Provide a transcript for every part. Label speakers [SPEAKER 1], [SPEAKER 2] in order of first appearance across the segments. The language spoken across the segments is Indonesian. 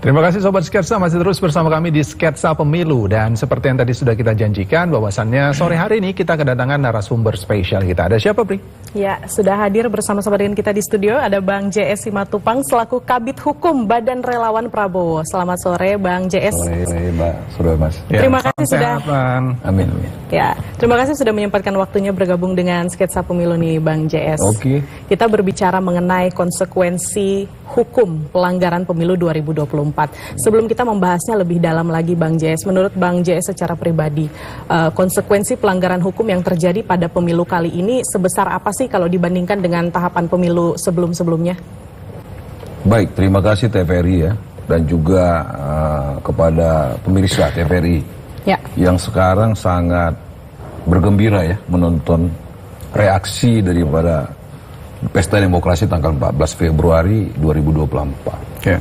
[SPEAKER 1] Terima kasih Sobat Sketsa, masih terus bersama kami di Sketsa Pemilu. Dan seperti yang tadi sudah kita janjikan, bahwasannya sore hari ini kita kedatangan narasumber spesial kita. Ada siapa, Pri?
[SPEAKER 2] Ya, sudah hadir bersama-sama dengan kita di studio, ada Bang JS Simatupang selaku Kabid Hukum Badan Relawan Prabowo. Selamat sore, Bang JS.
[SPEAKER 3] Sore, Mbak. Sore, Mas.
[SPEAKER 1] Ya,
[SPEAKER 2] terima kasih sudah.
[SPEAKER 1] Bang.
[SPEAKER 3] Amin.
[SPEAKER 2] Ya, terima kasih sudah menyempatkan waktunya bergabung dengan Sketsa Pemilu nih, Bang JS.
[SPEAKER 3] Oke.
[SPEAKER 2] Kita berbicara mengenai konsekuensi hukum pelanggaran pemilu 2024. Sebelum kita membahasnya lebih dalam lagi, Bang JS, menurut Bang JS secara pribadi, konsekuensi pelanggaran hukum yang terjadi pada pemilu kali ini sebesar apa sih kalau dibandingkan dengan tahapan pemilu sebelum-sebelumnya?
[SPEAKER 3] Baik, terima kasih TVRI ya, dan juga kepada pemirsa TVRI
[SPEAKER 2] ya,
[SPEAKER 3] yang sekarang sangat bergembira ya menonton reaksi daripada Pesta Demokrasi tanggal 14 Februari 2024.
[SPEAKER 1] Ya.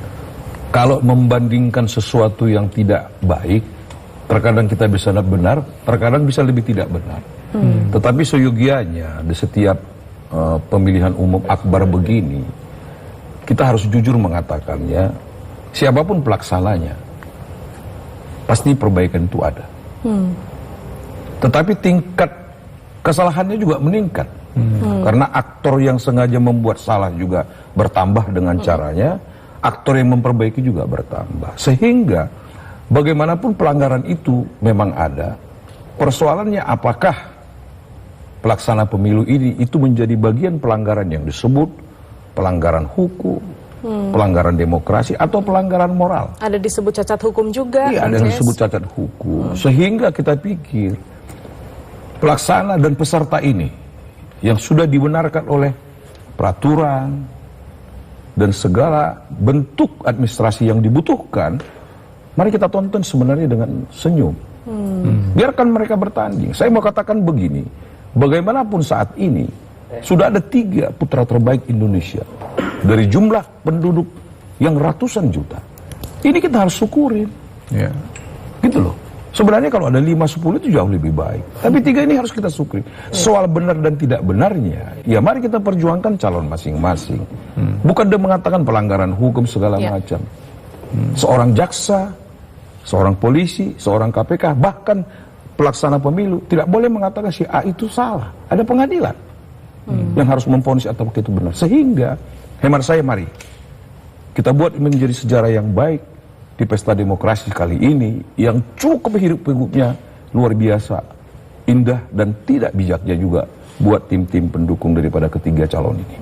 [SPEAKER 3] Kalau membandingkan sesuatu yang tidak baik, terkadang kita bisa benar, terkadang bisa lebih tidak benar. Tetapi seyogianya di setiap pemilihan umum akbar begini, kita harus jujur mengatakannya, siapapun pelaksananya, pasti perbaikan itu ada. Tetapi tingkat kesalahannya juga meningkat. Karena aktor yang sengaja membuat salah juga bertambah dengan caranya, aktor yang memperbaiki juga bertambah. Sehingga bagaimanapun pelanggaran itu memang ada. Persoalannya apakah pelaksana pemilu ini itu menjadi bagian pelanggaran yang disebut pelanggaran hukum, pelanggaran demokrasi, atau pelanggaran moral.
[SPEAKER 2] Ada disebut cacat hukum juga.
[SPEAKER 3] Iya, ada yang disebut cacat hukum. Sehingga kita pikir pelaksana dan peserta ini yang sudah dibenarkan oleh peraturan dan segala bentuk administrasi yang dibutuhkan, mari kita tonton sebenarnya dengan senyum. Biarkan mereka bertanding. Saya mau katakan begini, bagaimanapun saat ini sudah ada 3 putra terbaik Indonesia dari jumlah penduduk yang ratusan juta. Ini kita harus syukurin.
[SPEAKER 1] Ya.
[SPEAKER 3] Gitu loh. Sebenarnya kalau ada 5-10 itu jauh lebih baik. Tapi 3 ini harus kita syukuri. Soal benar dan tidak benarnya, ya mari kita perjuangkan calon masing-masing. Bukan dia mengatakan pelanggaran hukum segala macam. Seorang jaksa, seorang polisi, seorang KPK, bahkan pelaksana pemilu tidak boleh mengatakan si A itu salah. Ada pengadilan yang harus memvonis atau itu benar. Sehingga hemat saya, mari kita buat menjadi sejarah yang baik di Pesta Demokrasi kali ini, yang cukup hidup-hidupnya luar biasa, indah dan tidak bijaknya juga buat tim-tim pendukung daripada ketiga calon ini.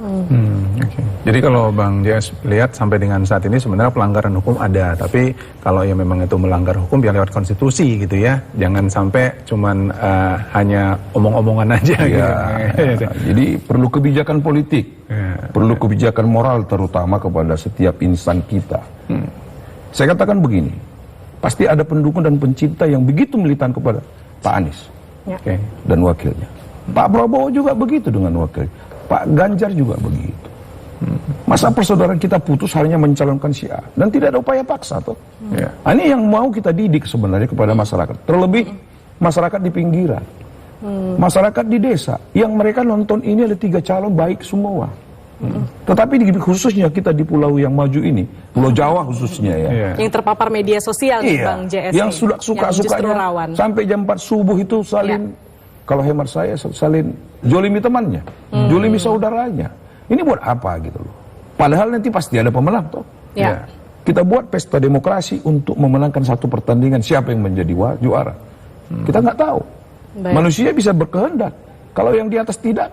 [SPEAKER 1] Okay. Jadi kalau Bang JS lihat sampai dengan saat ini sebenarnya pelanggaran hukum ada, tapi kalau yang memang itu melanggar hukum ya lewat konstitusi gitu ya, jangan sampai cuman hanya omong-omongan aja.
[SPEAKER 3] Ya,
[SPEAKER 1] gitu.
[SPEAKER 3] Jadi perlu kebijakan politik, perlu kebijakan moral terutama kepada setiap insan kita. Saya katakan begini, pasti ada pendukung dan pencinta yang begitu militan kepada Pak Anies dan wakilnya. Pak Prabowo juga begitu dengan wakilnya. Pak Ganjar juga begitu. Masa persaudaraan kita putus hanya mencalonkan si A dan tidak ada upaya paksa toh. Ini yang mau kita didik sebenarnya kepada masyarakat. Terlebih masyarakat di pinggiran, masyarakat di desa yang mereka nonton ini ada 3 calon baik semua. Tetapi khususnya kita di pulau yang maju ini, Pulau Jawa khususnya ya,
[SPEAKER 2] yang terpapar media sosial nih, Bang JS,
[SPEAKER 3] yang sudah suka-sukanya sampai jam 4 subuh itu saling, kalau hemat saya saling jolimi temannya, jolimi saudaranya. Ini buat apa gitu loh? Padahal nanti pasti ada pemenang toh. Kita buat Pesta Demokrasi untuk memenangkan satu pertandingan, siapa yang menjadi juara. Kita nggak tahu. Manusia bisa berkehendak, kalau yang di atas tidak.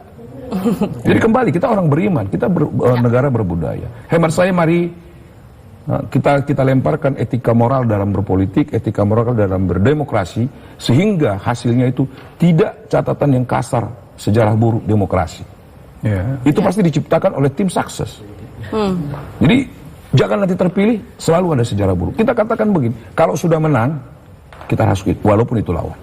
[SPEAKER 3] Jadi kembali, kita orang beriman, kita negara berbudaya. Hemat saya, mari kita lemparkan etika moral dalam berpolitik, etika moral dalam berdemokrasi, sehingga hasilnya itu tidak catatan yang kasar sejarah buruk demokrasi. Itu pasti diciptakan oleh tim sukses. Jadi jangan nanti terpilih selalu ada sejarah buruk. Kita katakan begini, kalau sudah menang kita harus walaupun itu lawan.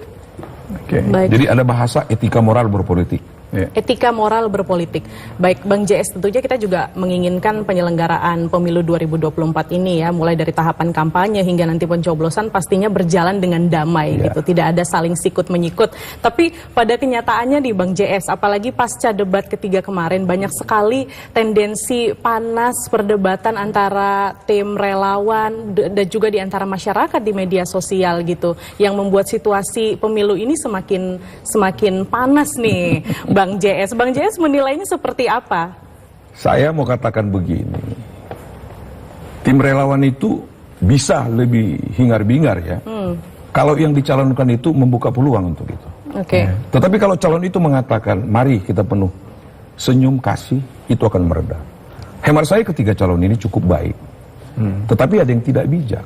[SPEAKER 3] Jadi ada bahasa etika moral berpolitik.
[SPEAKER 2] Etika moral berpolitik. Baik, Bang JS, tentunya kita juga menginginkan penyelenggaraan pemilu 2024 ini ya, mulai dari tahapan kampanye hingga nanti pencoblosan pastinya berjalan dengan damai gitu, tidak ada saling sikut menyikut. Tapi pada kenyataannya di Bang JS, apalagi pasca debat ketiga kemarin, banyak sekali tendensi panas perdebatan antara tim relawan dan juga di antara masyarakat di media sosial gitu, yang membuat situasi pemilu ini semakin panas nih. Bang JS menilainya seperti apa?
[SPEAKER 3] Saya mau katakan begini, tim relawan itu bisa lebih hingar-bingar ya, kalau yang dicalonkan itu membuka peluang untuk itu. Tetapi kalau calon itu mengatakan, mari kita penuh senyum kasih, itu akan mereda. Hemat saya ketiga calon ini cukup baik, tetapi ada yang tidak bijak.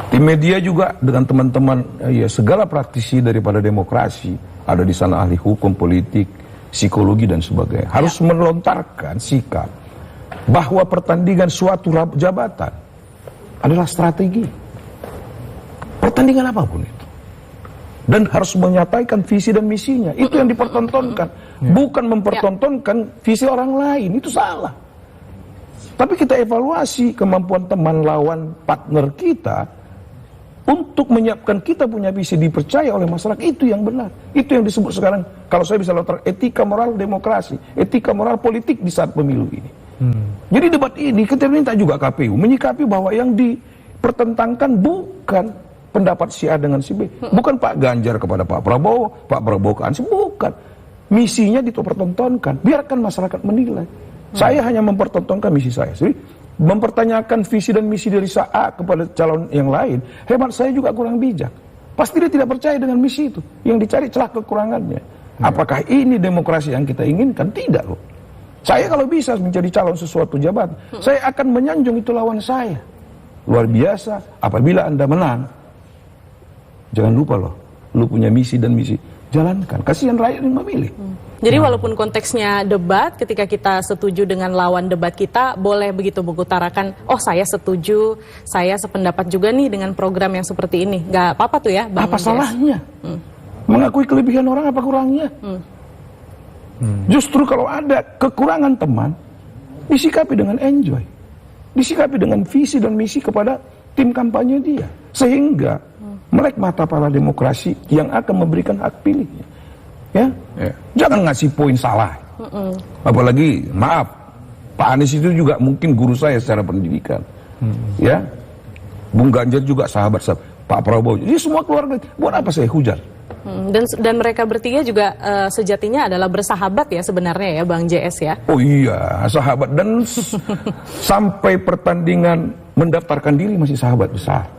[SPEAKER 3] Tim media juga dengan teman-teman ya segala praktisi daripada demokrasi, ada di sana ahli hukum, politik, psikologi dan sebagainya, harus melontarkan sikap bahwa pertandingan suatu jabatan adalah strategi. Pertandingan apapun itu. Dan harus menyatakan visi dan misinya. Itu yang dipertontonkan. Bukan mempertontonkan visi orang lain. Itu salah. Tapi kita evaluasi kemampuan teman, lawan, partner kita untuk menyiapkan kita punya visi dipercaya oleh masyarakat, itu yang benar. Itu yang disebut sekarang, kalau saya bisa lontar, etika moral demokrasi, etika moral politik di saat pemilu ini. Jadi debat ini kita minta juga KPU menyikapi bahwa yang dipertentangkan bukan pendapat si A dengan si B, bukan Pak Ganjar kepada Pak Prabowo ke Anies, bukan. Misinya dipertontonkan, biarkan masyarakat menilai. Saya hanya mempertontonkan misi saya. Jadi mempertanyakan visi dan misi dari A kepada calon yang lain, hemat saya juga kurang bijak. Pasti dia tidak percaya dengan misi itu. Yang dicari celah kekurangannya. Apakah ini demokrasi yang kita inginkan? Tidak loh. Saya kalau bisa menjadi calon sesuatu jabatan, saya akan menyanjung itu lawan saya. Luar biasa, apabila Anda menang, jangan lupa loh, lu punya misi dan misi. Jalankan, kasihan rakyat yang memilih.
[SPEAKER 2] Jadi walaupun konteksnya debat, ketika kita setuju dengan lawan debat kita, boleh begitu mengutarakan, oh saya setuju, saya sependapat juga nih dengan program yang seperti ini. Gak apa-apa tuh ya, Bang.
[SPEAKER 3] Apa salahnya? Mengakui kelebihan orang, apa kurangnya? Justru kalau ada kekurangan teman, disikapi dengan enjoy. Disikapi dengan visi dan misi kepada tim kampanye dia. Sehingga melek mata para demokrasi yang akan memberikan hak pilihnya. Ya? Jangan ngasih poin salah. Apalagi, maaf, Pak Anies itu juga mungkin guru saya secara pendidikan. Ya, Bung Ganjar juga sahabat saya, Pak Prabowo. Jadi semua keluarga, buat apa saya hujan?
[SPEAKER 2] Dan mereka bertiga juga sejatinya adalah bersahabat ya sebenarnya ya, Bang JS ya. Oh
[SPEAKER 3] iya, sahabat, dan sampai pertandingan mendaftarkan diri masih sahabat besar.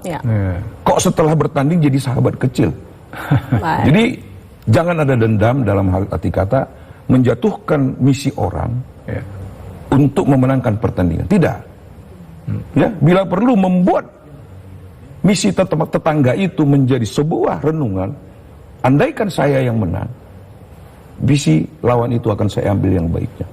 [SPEAKER 3] Kok setelah bertanding jadi sahabat kecil? Jadi jangan ada dendam dalam arti kata menjatuhkan misi orang untuk memenangkan pertandingan. Tidak. Ya, bila perlu membuat misi tetangga itu menjadi sebuah renungan. Andaikan saya yang menang, visi lawan itu akan saya ambil yang baiknya.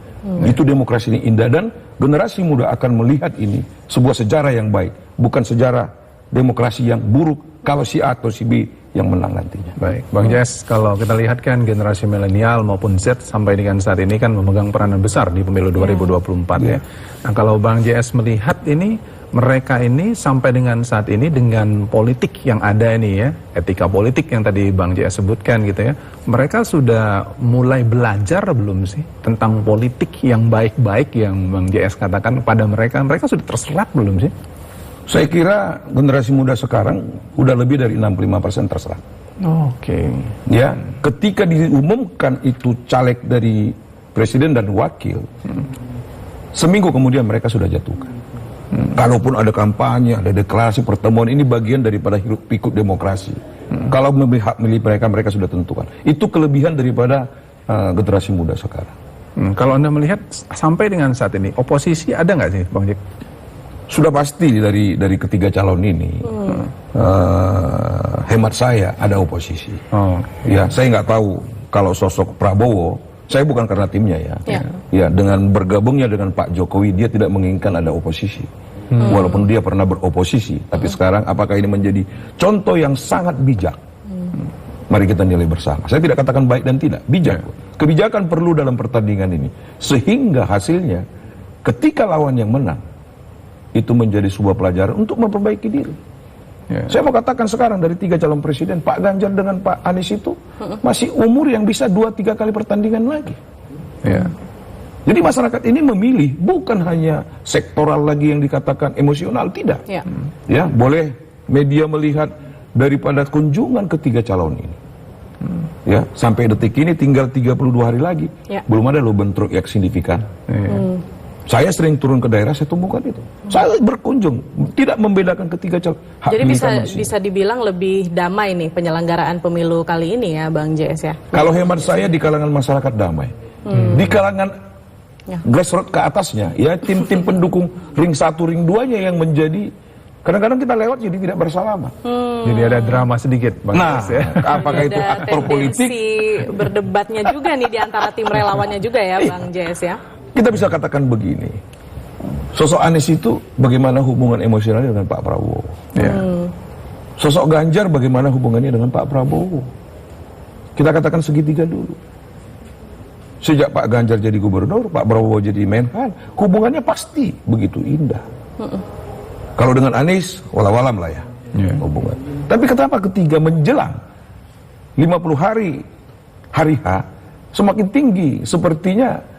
[SPEAKER 3] Itu demokrasi ini indah, dan generasi muda akan melihat ini sebuah sejarah yang baik, bukan sejarah demokrasi yang buruk kalau si A atau si B yang menang nantinya.
[SPEAKER 1] Baik, Bang JS, kalau kita lihat kan generasi milenial maupun Z sampai dengan saat ini kan memegang peranan besar di pemilu 2024 ya. Nah, kalau Bang JS melihat ini, mereka ini sampai dengan saat ini dengan politik yang ada ini ya, etika politik yang tadi Bang JS sebutkan gitu ya, mereka sudah mulai belajar belum sih tentang politik yang baik-baik yang Bang JS katakan pada mereka sudah terserap belum sih?
[SPEAKER 3] Saya kira generasi muda sekarang udah lebih dari 65% terserah. Ya, ketika diumumkan itu caleg dari presiden dan wakil, seminggu kemudian mereka sudah jatuhkan. Kalaupun ada kampanye, ada deklarasi, pertemuan, ini bagian daripada hirup pikuk demokrasi. Kalau memihak milih mereka sudah tentukan. Itu kelebihan daripada generasi muda sekarang.
[SPEAKER 1] Kalau Anda melihat sampai dengan saat ini, oposisi ada nggak sih, Bang Jek?
[SPEAKER 3] Sudah pasti dari ketiga calon ini, hemat saya ada oposisi. Ya, saya nggak tahu kalau sosok Prabowo, saya bukan karena timnya ya. Ya, dengan bergabungnya dengan Pak Jokowi, dia tidak menginginkan ada oposisi. Walaupun dia pernah beroposisi, tapi sekarang apakah ini menjadi contoh yang sangat bijak? Mari kita nilai bersama. Saya tidak katakan baik dan tidak, bijak. Kebijakan perlu dalam pertandingan ini. Sehingga hasilnya, ketika lawan yang menang, itu menjadi sebuah pelajaran untuk memperbaiki diri. Saya mau katakan sekarang dari 3 calon presiden, Pak Ganjar dengan Pak Anies itu masih umur yang bisa 2-3 kali pertandingan lagi. Jadi masyarakat ini memilih bukan hanya sektoral lagi yang dikatakan emosional, tidak. Ya, boleh media melihat daripada kunjungan ketiga calon ini. Ya, sampai detik ini tinggal 32 hari lagi, belum ada loh bentrok yang signifikan. Saya sering turun ke daerah, saya temukan itu. Saya berkunjung, tidak membedakan ketiga calon.
[SPEAKER 2] Jadi bisa dibilang lebih damai nih penyelenggaraan pemilu kali ini ya, Bang JS ya?
[SPEAKER 3] Kalau hemat saya di kalangan masyarakat damai. Di kalangan grassroots ke atasnya, ya tim-tim pendukung ring 1, ring 2-nya yang menjadi, kadang-kadang kita lewat jadi tidak bersalaman.
[SPEAKER 1] Jadi ada drama sedikit, Bang JS ya.
[SPEAKER 3] Apakah itu aktor politik?
[SPEAKER 2] Berdebatnya juga nih di antara tim relawannya juga ya, Bang JS ya?
[SPEAKER 3] Kita bisa katakan begini, sosok Anies itu bagaimana hubungan emosionalnya dengan Pak Prabowo. Sosok Ganjar bagaimana hubungannya dengan Pak Prabowo. Kita katakan segitiga dulu. Sejak Pak Ganjar jadi gubernur, Pak Prabowo jadi Menhan, hubungannya pasti begitu indah. Kalau dengan Anies, walau-walam lah ya hubungan. Tapi kenapa ketiga menjelang 50 hari H, semakin tinggi sepertinya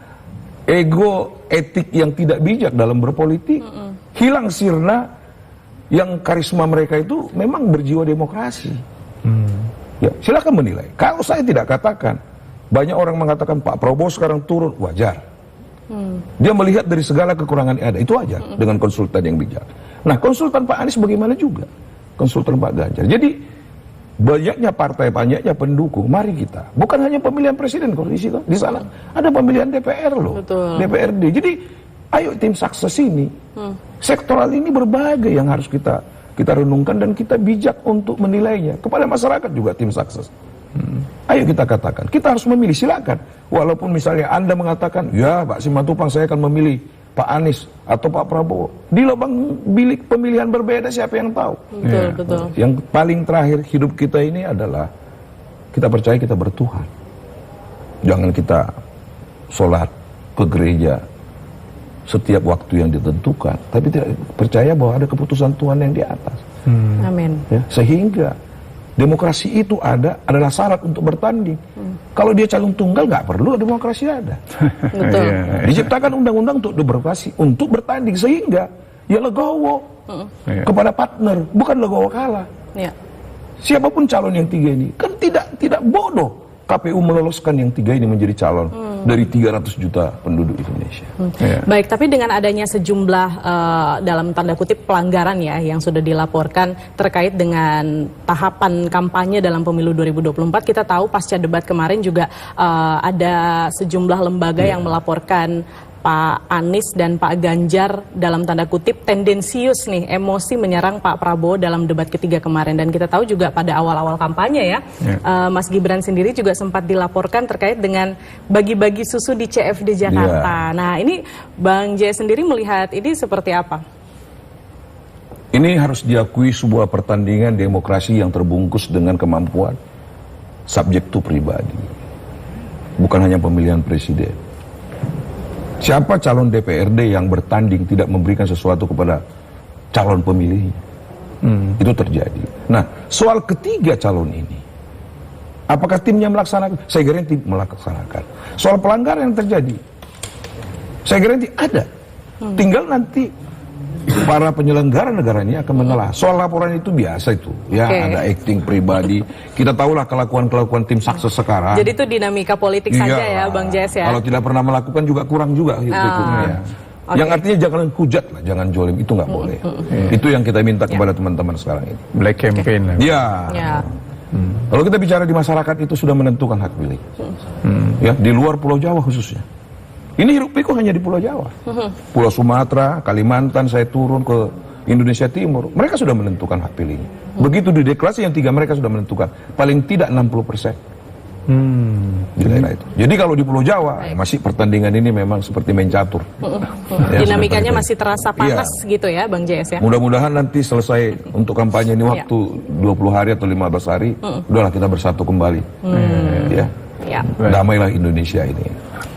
[SPEAKER 3] ego etik yang tidak bijak dalam berpolitik, hilang sirna yang karisma mereka itu memang berjiwa demokrasi. Ya, silakan menilai. Kalau saya tidak katakan, banyak orang mengatakan Pak Prabowo sekarang turun, wajar. Dia melihat dari segala kekurangan yang ada, itu wajar dengan konsultan yang bijak. Nah, konsultan Pak Anies bagaimana juga? Konsultan Pak Ganjar. Jadi banyaknya partai, banyaknya pendukung, mari kita. Bukan hanya pemilihan presiden kalau di situ, di sana ada pemilihan DPR loh, DPRD. Jadi ayo tim sukses ini, sektoral ini berbagai yang harus kita renungkan dan kita bijak untuk menilainya. Kepada masyarakat juga tim sukses. Ayo kita katakan, kita harus memilih, silakan. Walaupun misalnya Anda mengatakan, ya Pak Simatupang saya akan memilih Pak Anies atau Pak Prabowo. Di lubang bilik pemilihan berbeda siapa yang tahu?
[SPEAKER 2] Betul.
[SPEAKER 3] Yang paling terakhir hidup kita ini adalah kita percaya kita bertuhan. Jangan kita sholat ke gereja setiap waktu yang ditentukan, tapi tidak percaya bahwa ada keputusan Tuhan yang di atas.
[SPEAKER 2] Amin.
[SPEAKER 3] Ya, sehingga demokrasi itu adalah syarat untuk bertanding. Kalau dia calon tunggal nggak perlu demokrasi ada.
[SPEAKER 2] Betul.
[SPEAKER 3] Diciptakan undang-undang untuk demokrasi, untuk bertanding sehingga ya legowo kepada partner, bukan legowo kalah. Siapapun calon yang 3 ini kan tidak bodoh KPU meloloskan yang 3 ini menjadi calon dari 300 juta penduduk Indonesia.
[SPEAKER 2] Baik, tapi dengan adanya sejumlah dalam tanda kutip pelanggaran ya yang sudah dilaporkan terkait dengan tahapan kampanye dalam pemilu 2024, kita tahu pasca debat kemarin juga ada sejumlah lembaga yang melaporkan Pak Anies dan Pak Ganjar dalam tanda kutip tendensius nih, emosi menyerang Pak Prabowo dalam debat ketiga kemarin. Dan kita tahu juga pada awal-awal kampanye ya, Mas Gibran sendiri juga sempat dilaporkan terkait dengan bagi-bagi susu di CFD Jakarta. Nah ini Bang J sendiri melihat ini seperti apa?
[SPEAKER 3] Ini harus diakui sebuah pertandingan demokrasi yang terbungkus dengan kemampuan subjektu pribadi. Bukan hanya pemilihan presiden. Siapa calon DPRD yang bertanding tidak memberikan sesuatu kepada calon pemilihnya? Itu terjadi. Nah, soal ketiga calon ini, apakah timnya melaksanakan? Saya garanti melaksanakan. Soal pelanggaran yang terjadi, saya garanti ada. Tinggal nanti para penyelenggara negara ini akan menelaah. Soal laporan itu biasa itu, ya ada acting pribadi. Kita tahulah kelakuan-kelakuan tim sukses sekarang.
[SPEAKER 2] Jadi itu dinamika politik saja ya, Bang Jess ya.
[SPEAKER 3] Kalau tidak pernah melakukan juga kurang juga hukumnya. Yang artinya jangan hujat lah, jangan jolim, itu nggak boleh. Itu yang kita minta kepada teman-teman sekarang ini.
[SPEAKER 1] Black campaign.
[SPEAKER 3] Kalau kita bicara di masyarakat itu sudah menentukan hak pilih. Ya, di luar Pulau Jawa khususnya. Ini hiruk pikuk hanya di Pulau Jawa. Pulau Sumatera, Kalimantan, saya turun ke Indonesia Timur. Mereka sudah menentukan hak pilihnya. Begitu di deklarasi yang 3 mereka sudah menentukan. Paling tidak 60%. Di daerah itu. Jadi kalau di Pulau Jawa, masih pertandingan ini memang seperti main catur.
[SPEAKER 2] Dinamikanya masih terasa panas gitu ya Bang JS ya.
[SPEAKER 3] Mudah-mudahan nanti selesai untuk kampanye ini waktu 20 hari atau 15 hari, udahlah kita bersatu kembali. Ya.
[SPEAKER 2] Ya.
[SPEAKER 3] Damailah Indonesia ini.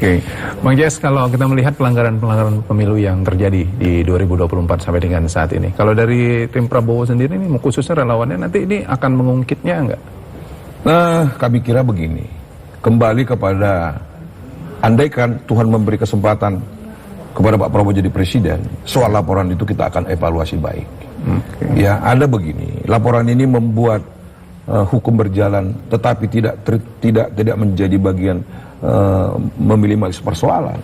[SPEAKER 1] Oke, Bang JS, kalau kita melihat pelanggaran pemilu yang terjadi di 2024 sampai dengan saat ini, kalau dari tim Prabowo sendiri ini, khususnya relawannya, nanti ini akan mengungkitnya enggak?
[SPEAKER 3] Nah, kami kira begini, kembali kepada, andaikan Tuhan memberi kesempatan kepada Pak Prabowo jadi presiden, soal laporan itu kita akan evaluasi baik. Ya, ada begini, laporan ini membuat hukum berjalan, tetapi tidak menjadi bagian meminimalis persoalan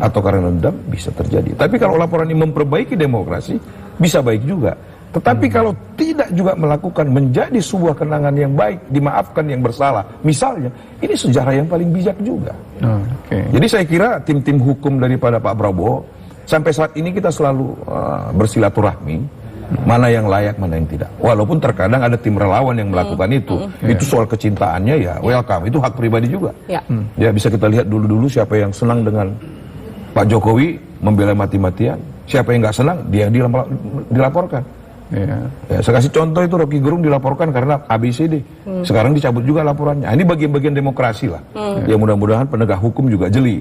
[SPEAKER 3] atau karena dendam, bisa terjadi. Tapi kalau laporan ini memperbaiki demokrasi, bisa baik juga. Tetapi kalau tidak juga melakukan menjadi sebuah kenangan yang baik, dimaafkan yang bersalah, misalnya, ini sejarah yang paling bijak juga. Jadi saya kira tim-tim hukum daripada Pak Prabowo, sampai saat ini kita selalu bersilaturahmi, mana yang layak, mana yang tidak. Walaupun terkadang ada tim relawan yang melakukan itu. Itu soal kecintaannya ya, welcome. Itu hak pribadi juga. Ya, bisa kita lihat dulu-dulu siapa yang senang dengan Pak Jokowi membela mati-matian. Siapa yang nggak senang, dia dilaporkan. Ya, saya kasih contoh itu Rocky Gerung dilaporkan karena ABCD. Sekarang dicabut juga laporannya. Ini bagian-bagian demokrasi lah. Ya, mudah-mudahan penegak hukum juga jeli.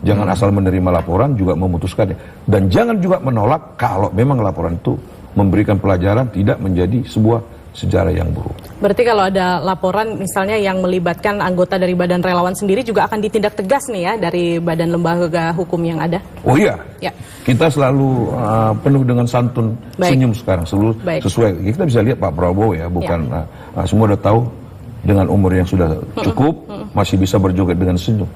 [SPEAKER 3] Jangan asal menerima laporan, juga memutuskannya. Dan jangan juga menolak kalau memang laporan itu memberikan pelajaran, tidak menjadi sebuah sejarah yang buruk.
[SPEAKER 2] Berarti kalau ada laporan misalnya yang melibatkan anggota dari badan relawan sendiri juga akan ditindak tegas nih ya dari badan lembaga hukum yang ada?
[SPEAKER 3] Oh iya, kita selalu penuh dengan santun, senyum sekarang, sesuai. Kita bisa lihat Pak Prabowo ya, bukan semua udah tahu dengan umur yang sudah cukup, masih bisa berjoget dengan senyum.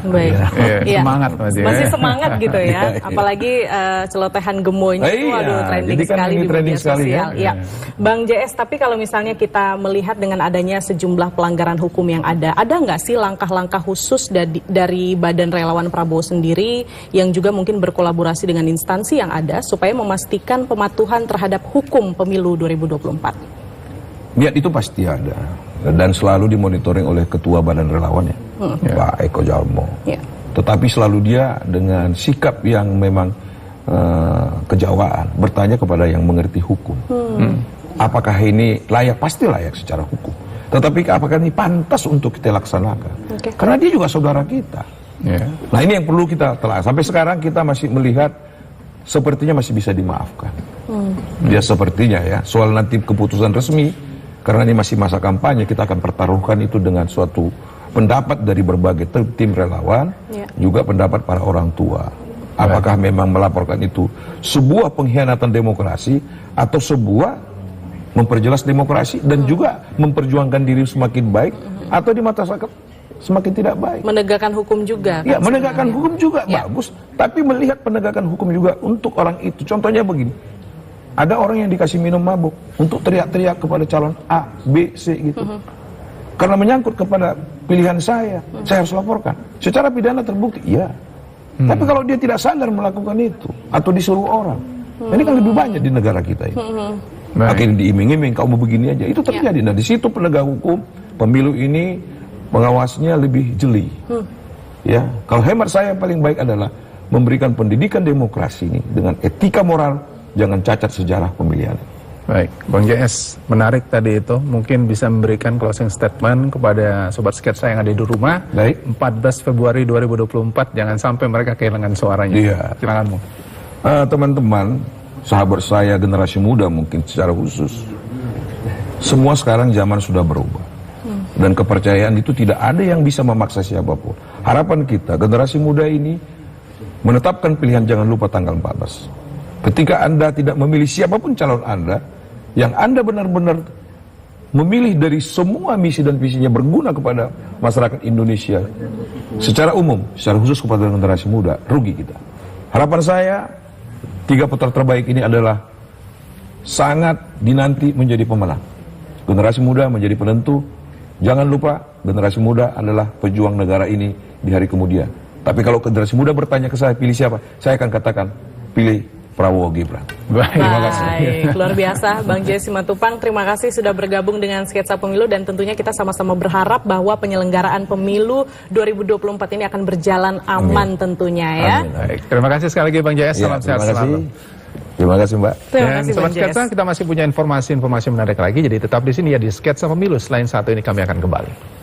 [SPEAKER 2] Baik.
[SPEAKER 1] Semangat
[SPEAKER 2] masih semangat gitu ya. Apalagi celotehan gemoynya itu trending sekali di media sosial. Ya. Bang JS, tapi kalau misalnya kita melihat dengan adanya sejumlah pelanggaran hukum yang ada nggak sih langkah-langkah khusus dari Badan Relawan Prabowo sendiri yang juga mungkin berkolaborasi dengan instansi yang ada supaya memastikan pematuhan terhadap hukum pemilu 2024?
[SPEAKER 3] Niat itu pasti ada. Dan selalu dimonitoring oleh ketua badan relawan ya, Pak Eko Jalmo. Tetapi selalu dia dengan sikap yang memang kejawaan, bertanya kepada yang mengerti hukum. Apakah ini layak? Pasti layak secara hukum. Tetapi apakah ini pantas untuk kita laksanakan? Karena dia juga saudara kita. Nah, ini yang perlu kita telah. Sampai sekarang kita masih melihat sepertinya masih bisa dimaafkan. Ya sepertinya ya, soal nanti keputusan resmi, karena ini masih masa kampanye, kita akan pertaruhkan itu dengan suatu pendapat dari berbagai tim relawan, juga pendapat para orang tua. Apakah memang melaporkan itu sebuah pengkhianatan demokrasi atau sebuah memperjelas demokrasi dan juga memperjuangkan diri semakin baik atau di mata masyarakat semakin tidak baik.
[SPEAKER 2] Menegakkan hukum juga.
[SPEAKER 3] Ya, menegakkan hukum juga bagus, tapi melihat penegakan hukum juga untuk orang itu. Contohnya begini. Ada orang yang dikasih minum mabuk untuk teriak-teriak kepada calon A, B, C gitu. Karena menyangkut kepada pilihan saya harus laporkan. Secara pidana terbukti, iya. Tapi kalau dia tidak sadar melakukan itu, atau disuruh orang, ini kan lebih banyak di negara kita ini. Akhirnya diiming-iming, kamu begini aja. Itu terjadi. Nah, di situ penegak hukum, pemilu ini pengawasnya lebih jeli. Ya, kalau hemat saya yang paling baik adalah memberikan pendidikan demokrasi ini dengan etika moral. Jangan cacat sejarah pemilihan.
[SPEAKER 1] Baik, Bang JS, menarik tadi itu. Mungkin bisa memberikan closing statement kepada Sobat Sketsa yang ada di rumah.
[SPEAKER 3] Baik.
[SPEAKER 1] 14 Februari 2024, jangan sampai mereka kehilangan suaranya.
[SPEAKER 3] Iya.
[SPEAKER 1] Silakanmu.
[SPEAKER 3] Teman-teman, sahabat saya generasi muda mungkin secara khusus. Semua sekarang zaman sudah berubah. Dan kepercayaan itu tidak ada yang bisa memaksa siapapun. Harapan kita, generasi muda ini menetapkan pilihan, jangan lupa tanggal 14. Ketika Anda tidak memilih siapapun calon Anda, yang Anda benar-benar memilih dari semua misi dan visinya berguna kepada masyarakat Indonesia secara umum, secara khusus kepada generasi muda, rugi kita. Harapan saya, 3 putra terbaik ini adalah sangat dinanti menjadi pemenang. Generasi muda menjadi penentu. Jangan lupa, generasi muda adalah pejuang negara ini di hari kemudian. Tapi kalau generasi muda bertanya ke saya, pilih siapa? Saya akan katakan, pilih Prabowo Gibran.
[SPEAKER 2] Terima kasih. Luar biasa, Bang JS Simatupang. Terima kasih sudah bergabung dengan Sketsa Pemilu dan tentunya kita sama-sama berharap bahwa penyelenggaraan pemilu 2024 ini akan berjalan aman tentunya ya.
[SPEAKER 1] Baik. Terima kasih sekali lagi Bang JS. Salam sehat selalu.
[SPEAKER 3] Terima kasih Mbak.
[SPEAKER 2] Terima kasih
[SPEAKER 1] Sobat Sketsa, kita masih punya informasi-informasi menarik lagi. Jadi tetap di sini ya di Sketsa Pemilu. Selain satu ini kami akan kembali.